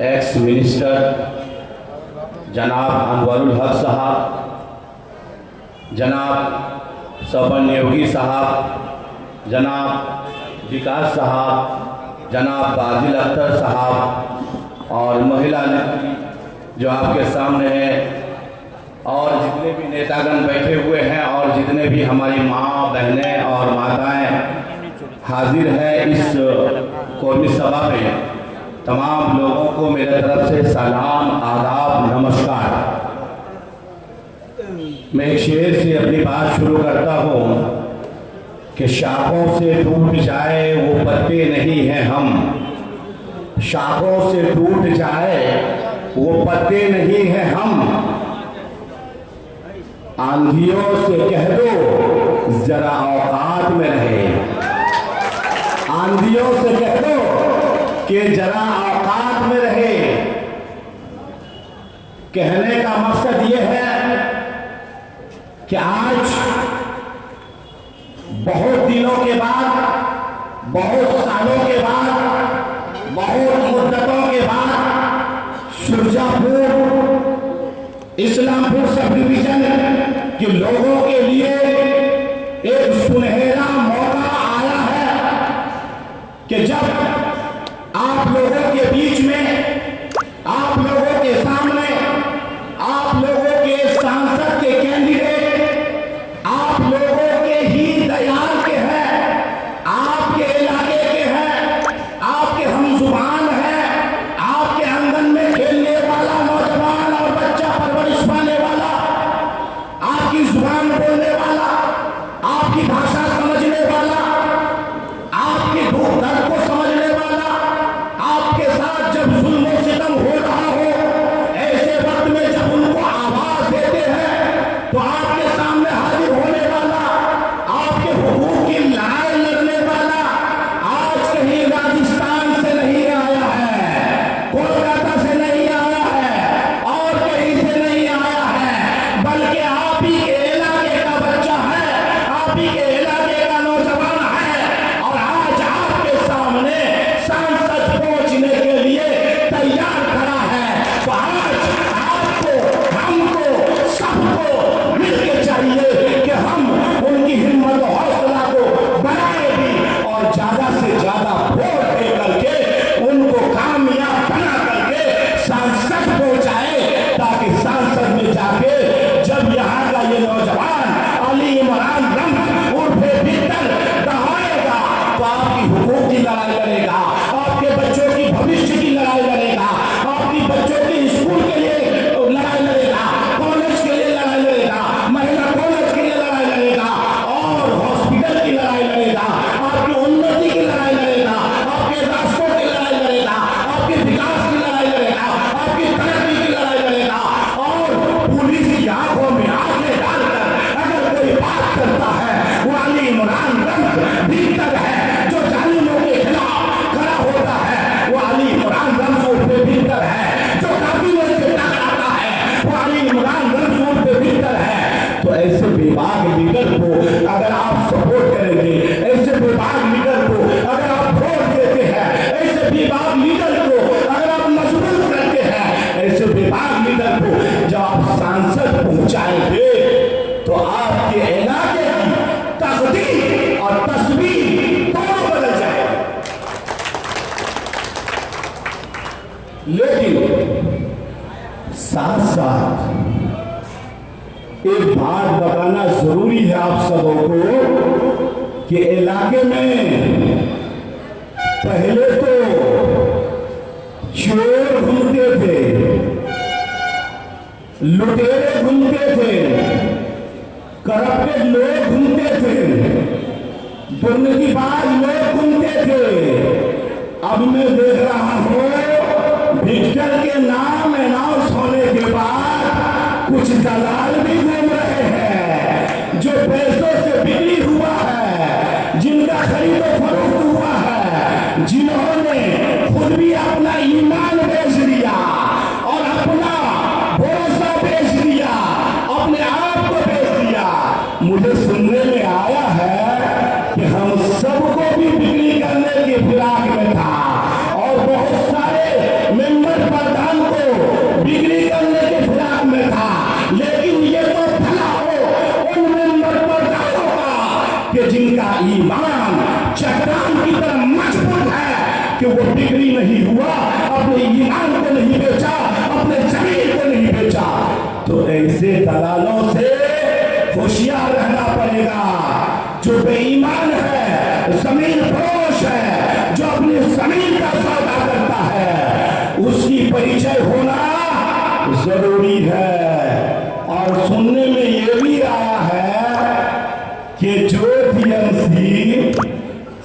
Ex minister जनाब अनवरुल हक साहब, जनाब सपन योगी साहब, जनाब विकास साहब, जनाब बाजिल अख्तर साहब और महिला जो आपके सामने है, और जितने भी नेतागण बैठे हुए हैं और जितने भी हमारी माँ बहनें और माताएं हाजिर हैं इस कौमी सभा में, तमाम लोगों को मेरे तरफ से सलाम, आदाब, नमस्कार। मैं एक शेर से अपनी बात शुरू करता हूँ कि शाखों से टूट जाए वो पत्ते नहीं हैं हम, शाखों से टूट जाए वो पत्ते नहीं हैं हम, आंधियों से कह दो जरा औकात में रहे, आंधियों से कह दो कि जरा औकात में रहे। कहने का मकसद यह है कि आज बहुत दिनों के बाद, बहुत सालों के बाद, बहुत मुद्दतों के बाद सुरजापुर इस्लामपुर सब डिवीजन के लोगों के लिए एक सुनहरा मौका आया है कि जब आप लोगों के बीच में, आप लोगों के सामने, आप लोगों के सांसद के कैंडिडेट आप लोगों के ही दयाल के हैं, आपके इलाके के हैं, आपके हम जुबान हैं, आपके आंगन में खेलने वाला नौजवान और बच्चा परवरिश पाने वाला, आपकी जुबान बोलने वाला, आपकी भाषा समझने वाला, आपके दुख दर्द को समझने वाला, आपके साथ जब जुल्म सितम हो रहा हो, ऐसे वक्त में जब उनको आवाज देते हैं तो आपके सामने हाजिर होने वाला, आपके हुकूक की लड़ाई लड़ने वाला आज कहीं राजस्थान से नहीं आया है, कोलकाता से नहीं आया है और कहीं से नहीं आया है, बल्कि आप ही के इलाके का बच्चा है, आप ही के इलाके का नौजवान है और आज आपके सामने सांसद पहुंचने के लिए तैयार खड़ा है। तो आज आपको, हमको, सबको मिलकर चाहिए कि हम उनकी हिम्मत और हौसला को बढ़ाए भी और ज्यादा से ज्यादा वोट दे करके उनको कामयाब बना करके सांसद पहुंचाए, ताकि सांसद में जाके जब यहाँ का ये नौजवान अली इमरान रम्ज उर्फे भीतर दहाड़ेगा तो आपकी हुकूक की लड़ाई लड़ेगा, आपके बच्चों की भविष्य की लड़ाई लड़ेगा, आपकी बच्चों की स्कूल के लिए लड़ाई लड़ेगा, कॉलेज के लिए लड़ाई लड़ेगा, महिला कॉलेज के लिए लड़ाई लड़ेगा और हॉस्पिटल की लड़ाई लड़ेगा, आपकी उन्नति की लड़ाई लड़ेगा, आपके रास्तों की लड़ाई लड़ेगा, आपके विकास की लड़ाई लड़ेगा, आपकी तरक्की की लड़ाई लड़ेगा। और पुलिस की आंखों में आंखें डालकर अगर कोई बात करता है वो अली इमरान रम्ज भीतर है, जो जालिमों के खिलाफ खड़ा होता है वो अली इमरान रम्ज उर्फे भीतर है, जो काबिलों से टकराता है वो अली इमरान रम्ज उर्फे भीतर है। तो ऐसे बेबाक लीडर को अगर आप सपोर्ट करेंगे, ऐसे बेबाक लीडर को अगर आप वोट देते हैं, ऐसे बेबाक लीडर को अगर आप मजबूत करते हैं, ऐसे बेबाक लीडर को जब आप सांसद पहुंचाएंगे तो आपके इलाके की तकदीर और तस्वीर दोनों बदल जाएगी। लेकिन साथ साथ एक बात बताना जरूरी है आप सबों को कि इलाके में पहले तो चोर घूमते थे, लुटेरे घूमते थे, करप्टेड लोग घूमते थे, दुर्नीतिबाज लोग घूमते थे। अब मैं देख रहा हूं विक्टर के नाम अनाउंस होने के बाद कुछ दलाल भी घूम रहे हैं, जो पैसों से बिक्री हुआ है, जिनका खरीदो फरोख्त हुआ है, जिन्होंने खुद भी अपना ईमान बेच दिया और अपना भरोसा बेच दिया, अपने आप को बेच दिया। मुझे सुनने में आया है कि हम सबको भी बिक्री करने की फिराक में था, कि वो बिक्री नहीं हुआ, अपने ईमान को नहीं बेचा, अपने जमीन को नहीं बेचा। तो ऐसे दलालों से होशियार रहना पड़ेगा। जो बेईमान है, जमीन फरोश है, जो अपनी जमीन का सौदा करता है, उसकी परिचय होना जरूरी है। और सुनने में ये भी आया है कि जो टीएमसी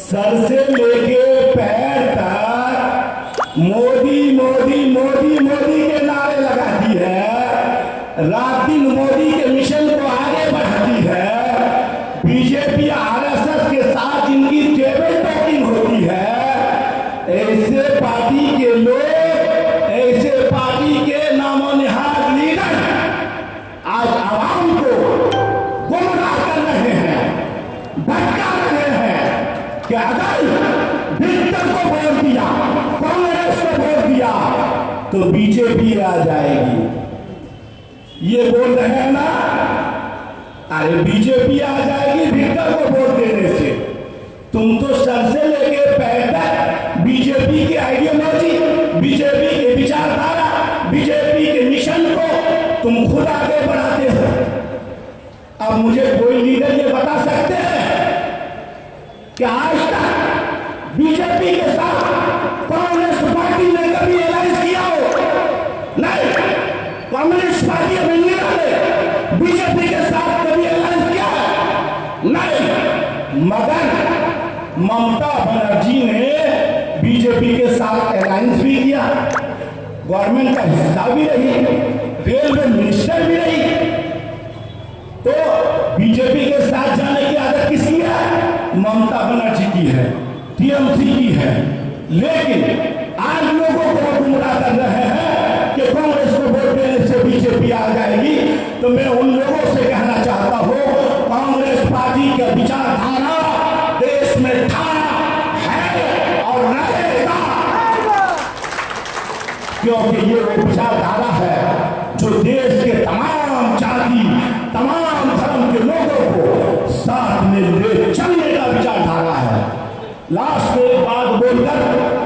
सर से लेके पैर तक मोदी मोदी मोदी मोदी के नारे लगाती है, रात दिन मोदी के मिशन को आगे बढ़ाती है, बीजेपी आरएसएस के साथ इनकी टेबल टॉकिंग होती है, ऐसे पार्टी के लोग, ऐसे पार्टी के नामो निहाद लीडर आज आवाम को गुमराह कर रहे हैं, भटका रहे हैं कि अगर विक्टर को वोट दिया, कांग्रेस को वोट दिया तो बीजेपी आ जाएगी। ये बोल रहे हैं ना, अरे बीजेपी आ जाएगी विक्टर को वोट देने से। तुम तो सर से लेके पैर तक बीजेपी की आइडियोलॉजी, बीजेपी के विचारधारा, बीजेपी के मिशन को तुम खुद आगे बढ़ाते हो। अब मुझे कोई लीडर ये बता सकते हैं कि आज तक बीजेपी के साथ कांग्रेस पार्टी ने कभी अलायंस किया हो? नहीं। कम्युनिस्ट पार्टी ऑफ इंडिया ने बीजेपी के साथ कभी अलायंस किया? नहीं। मगर ममता बनर्जी ने बीजेपी के साथ अलायंस भी किया, गवर्नमेंट का हिस्सा भी रही, रेलवे मिनिस्टर भी रही। तो बीजेपी के साथ जाने की आदत किसकी है? ममता बनर्जी की है, टीएमसी की है। लेकिन आज लोगों को गुमराह कर रहे हैं कि कांग्रेस को वोट देने से बीजेपी आ जाएगी। तो मैं उन लोगों से कहना चाहता हूं, कांग्रेस पार्टी का विचारधारा देश में था, है और रहेगा, क्योंकि ये वो विचारधारा है जो देश के तमाम जाति, तमाम धर्म के लोगों को साथ में ले चलने का विचारधारा है। लास्ट में एक बात बोलकर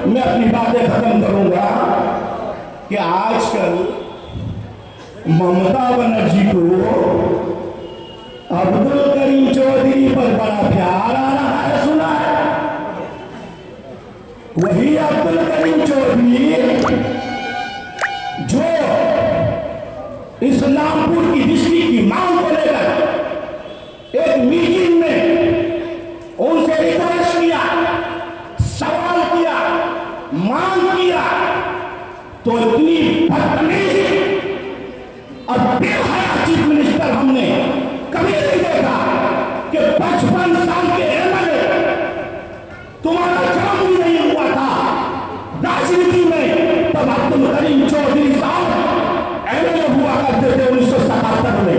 मैं अपनी बातें खत्म करूंगा कि आजकल ममता बनर्जी को अब्दुल करीम चौधरी पर बड़ा प्यार आ रहा है, सुना है? वही अब्दुल करीम चौधरी जो इस्लामपुर की डिस्ट्रिक्ट की मांग को लेकर एक मीटिंग में उनसे रिक्वेस्ट किया, सवाल किया, मांग किया, तो इतनी बदतमीजी और बेहया चीफ मिनिस्टर हमने कभी नहीं देखा कि 55 साल के एमएलए, तुम्हारा जन्म भी नहीं हुआ था राजनीति में, तब अब्दुल करीम चौधरी साहब एमएलए हुआ करते थे 1977 में।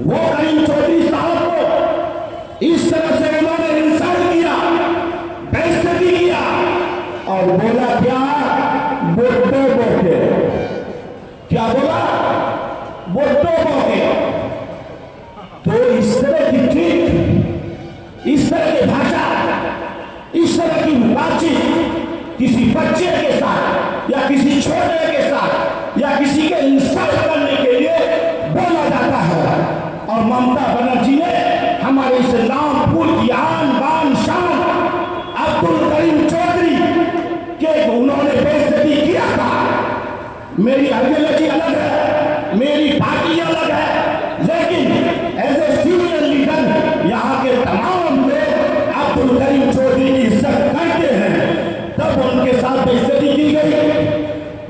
वो करीम चौधरी साहब को इस तरह से उन्होंने इंसल्ट किया, बेइज्जती किया और बोला क्या? वोटों बोके। क्या बोला? वोटों बोके। तो इस तरह की ट्रीट, इस तरह की भाषा, इस तरह की बातचीत किसी बच्चे के साथ या किसी छोटे के साथ या किसी के इंसल्ट करने के लिए बोला जाता है। और ममता बनर्जी ने हमारे इस्लामपुर की आन बान शान अब्दुल करीम चौधरी के उन्होंने बेइज्जती किया था। मेरी आइडियोलॉजी अलग है, मेरी पार्टी अलग है, लेकिन एज ए सीनियर लीडर यहाँ के तमाम लोग अब्दुल करीम चौधरी की इज्जत करते हैं, तब उनके साथ बेइज्जती की गई।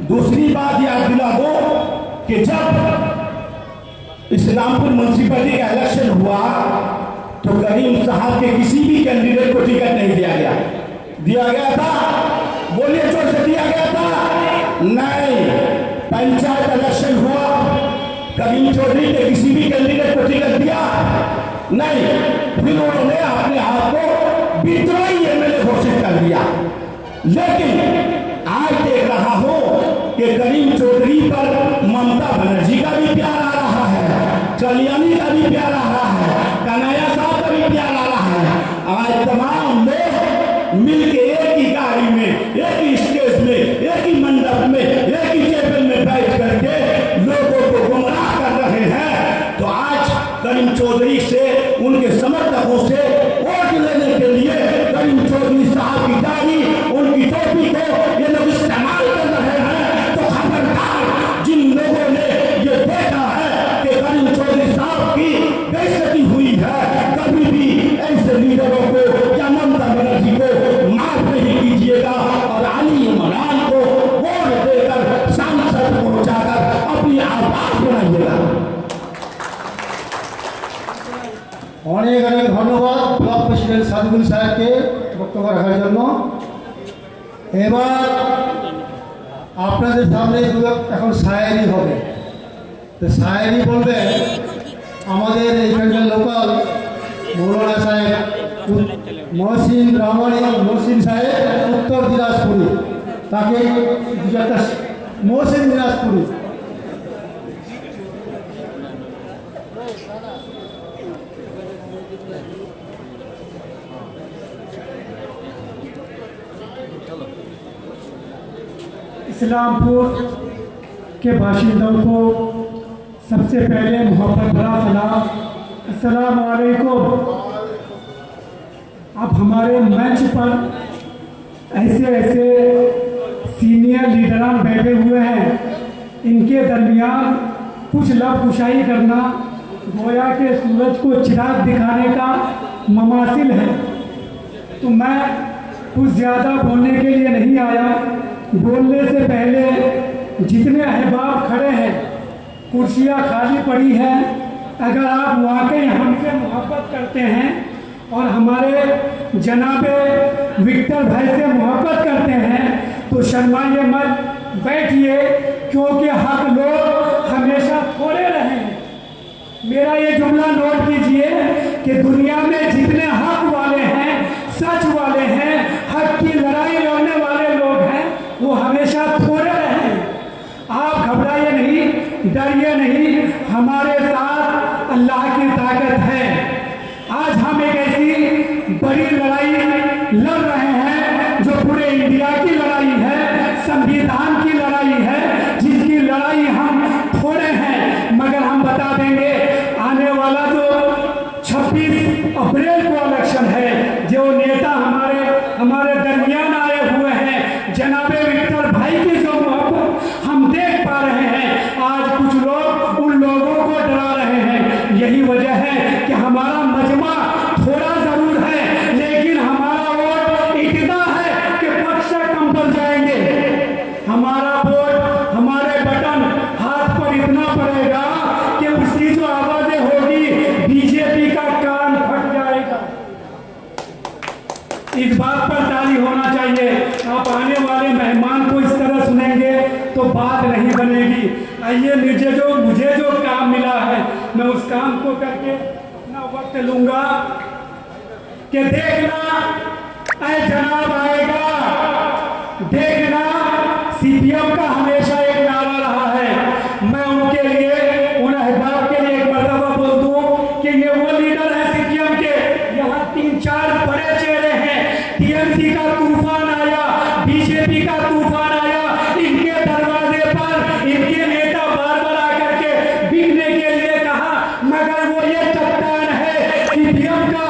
दूसरी बात याद दिला दो कि जब इस्लामपुर म्युनिसिपैलिटी का इलेक्शन हुआ तो करीम साहब के किसी भी कैंडिडेट को टिकट नहीं दिया गया। दिया गया था? बोलिए जोर से, दिया गया था? नहीं। पंचायत इलेक्शन हुआ, करीम चौधरी के किसी भी कैंडिडेट को टिकट दिया नहीं। फिर उन्होंने अपने आप को विद्रोही एमएलए घोषित कर दिया। लेकिन आज देख रहा हूं कि करीम चौधरी पर ममता बनर्जी का भी प्यार आ रहा है, कल्याणी का भी प्यार आ रहा है, कन्हैया साहब का भी प्यार आ रहा है। आज तमाम लोग मिलके एक ही गाड़ी में, करीम चौधरी से, उनके समर्थकों से वोट लेने के लिए करीम चौधरी साहब की दाढ़ी, उनकी टोपी को ये लोग इस्तेमाल कर रहे हैं। तो खबरदार जिन लोगों ने ये देखा है कि करीम चौधरी साहब की बेइज्जती हुई है, कभी भी ऐसे लीडरों को या ममता बनर्जी को माफ नहीं कीजिएगा और अली इमरान को वोट देकर सांसद पहुंचाकर अपनी आवाज बनाइएगा। অনেক অনেক ধন্যবাদ ব্লক প্রেসিডেন্ট সাদুল সাহেবকে বক্তব্য রাখার জন্য। এবার আপনাদের সামনে এখন শায়েরি হবে, তো শায়েরি বলবেন আমাদের এইখানকার লোকাল মৌলানা সাহেব মহসিন সাহেব উত্তর দিনাজপুরি, তাকে মহসিন দিনাজপুরি। इस्लामपुर के बाशिंदों को सबसे पहले मोहब्बत भरा सलाम, अस्सलाम वालेकुम। अब हमारे मंच पर ऐसे ऐसे सीनियर लीडरान बैठे हुए हैं, इनके दरमियान कुछ लब कुशाई करना गोया के सूरज को चिराग दिखाने का ममासिल है। तो मैं कुछ ज़्यादा बोलने के लिए नहीं आया। बोलने से पहले जितने अहबाब खड़े हैं, कुर्सियाँ खाली पड़ी हैं, अगर आप वाकई हमसे मोहब्बत करते हैं और हमारे जनाबे विक्टर भाई से मोहब्बत करते हैं तो शर्माइए मत, बैठिए, क्योंकि हक लोग हमेशा थोड़े रहे हैं। मेरा ये जुमला नोट कीजिए कि दुनिया में जितने हक वाले हैं, सच वाले हैं, हक की लड़ाई लड़ने वाले लोग हैं, वो हमेशा थोड़े रहे। आप घबराइए नहीं, डरिए नहीं, हमारे साथ अल्लाह की ताकत है। आज हम एक ऐसी बड़ी लड़ाई लड़ रहे हैं जो पूरे इंडिया की लड़ाई है, संविधान की लड़ाई है, जिसकी लड़ाई हम थोड़े हैं, मगर हम बता देंगे आने वाला जो 26 अप्रैल को इलेक्शन है, जो नेता हमारे दरमियान आए हुए हैं, जनाबे विक्टर भाई की जो मोहब्बत हम देख पा रहे हैं, आज कुछ लोग उन लोगों को डरा रहे हैं। यही वजह है कि हमारा मजमा थोड़ा जरूर है, लेकिन हमारा वोट इतना है कि पक्ष कम पर जाएंगे। हमारा वोट, हमारे बटन हाथ पर इतना पड़ेगा कि उसकी जो आवाजें होगी बीजेपी का कान फट जाएगा। इस बात पर ताली होना चाहिए। आप आने वाले मेहमान को इस तरह सुनेंगे तो बात नहीं बनेगी। आइए, मुझे जो काम मिला है मैं उस काम को करके अपना वक्त लूंगा कि देखना ऐ जनाब आएगा, देखना सीपीएम का हमेशा एक नारा रहा है। मैं उनके लिए, उन अहबाब के लिए एक मर्तबा बोल दूं कि ये वो लीडर है सीपीएम के, यहाँ 3-4 बड़े चेहरे हैं। टीएमसी का तूफान आया, बीजेपी का तूफान आया, इनके दरवाजे पर इनके नेता बार-बार आकर के बिकने के लिए कहा, मगर वो ये चट्टान है सीपीएम का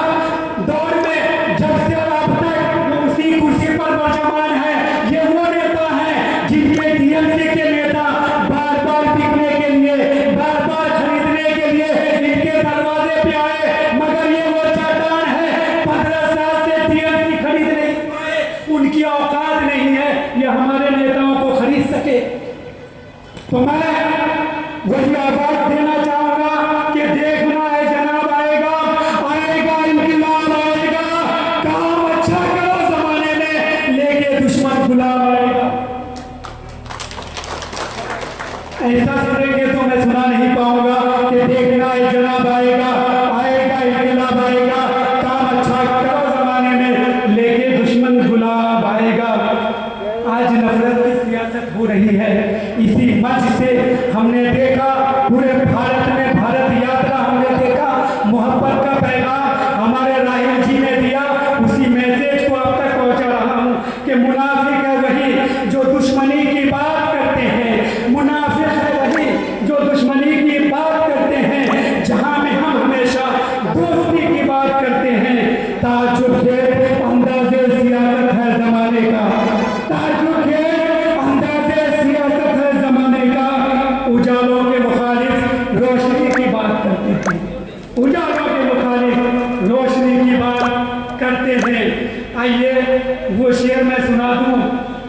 दौर में, जब से अब तक वो उसी कुर्सी पर वर्तमान है। ये वो नेता है जिनके टीएमसी के नेता बार-बार बिकने के लिए, बार-बार खरीदने के लिए इनके दरवाजे पे आए, मगर ये वो चट्टान है, 15 साल से टीएमसी खरीद नहीं पाए, उनकी औकात नहीं है ये हमारे नेताओं को खरीद सके। तो मैं वही आवाज देना चाहूंगा कि देखना है जनाब आएगा, आएगा इनकलाब आएगा, काम अच्छा करो जमाने में, लेके दुश्मन गुलाम आएगा। ऐसा सुनेंगे तो मैं सुना नहीं पाऊंगा कि देखना है जनाब आएगा, आएगा इनकलाब आएगा, काम अच्छा करो जमाने में, लेके दुश्मन गुलाब आएगा। आज नफरत की सियासत हो रही है। इसी मंच से हमने देखा, पूरे भारत में भारत यात्रा हमने देखा, मोहब्बत का पैगाम हमारे राहुल जी ने दिया, उसी मैसेज को अब तक पहुंचा रहा हूं कि मुनाफिक है वही जो दुश्मनी की बात करते हैं, मुनाफिक है वही जो दुश्मनी की बात करते हैं। जहां में हम हमेशा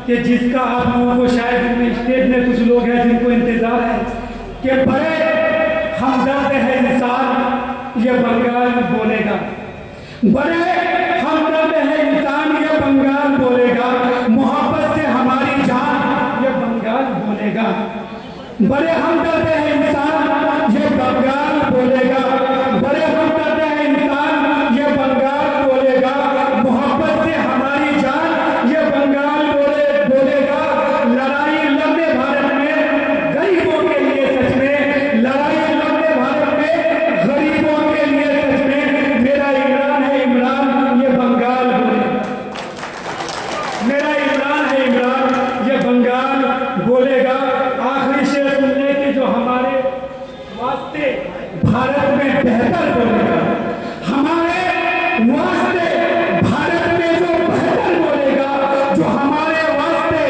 कि जिसका आप लोगों को शायद स्टेज में कुछ लोग हैं जिनको इंतजार है कि बड़े हमदर्द है इंसान ये बंगाल बोलेगा, बड़े हमदर्द है इंसान ये बंगाल बोलेगा, मोहब्बत से हमारी जान ये बंगाल बोलेगा, बड़े हमदर्द है इंसान ये बंगाल बोलेगा, बड़े हमदर्द है इंसान ये बंगाल बोलेगा, मोहब्बत से हमारी जान ये बंगाल बोलेगा। लड़ाई लड़ने भारत में गरीबों के लिए सच में, लड़ाई लड़ने भारत में गरीबों के लिए सच में, मेरा इमरान है इमरान ये बंगाल बोलेगा, मेरा इमरान है इमरान ये बंगाल बोलेगा। आखिरी शेर सुनने के जो हमारे वास्ते भारत में बेहतर बोलेगा, हमारे वास्ते भारत में जो बेहतर बोलेगा, जो हमारे वास्ते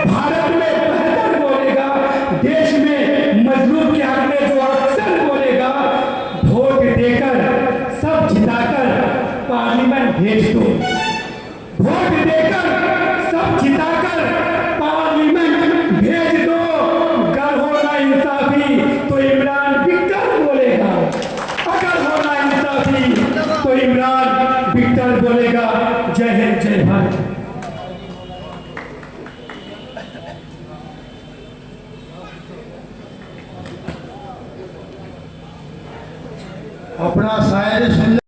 भारत में बेहतर बोलेगा, देश में मजलूम के हक में जो अक्सर बोलेगा, वोट देकर सब जिताकर पार्लियामेंट भेज दो, वोट देकर सब जिताकर पार्लियामेंट भेज दो। अगर होना इंसाफी तो इमरान विक्टर बोलेगा, अगर होना इंसाफी तो इमरान विक्टर बोलेगा। जय हिंद जय भारत। अपना शायरी सुन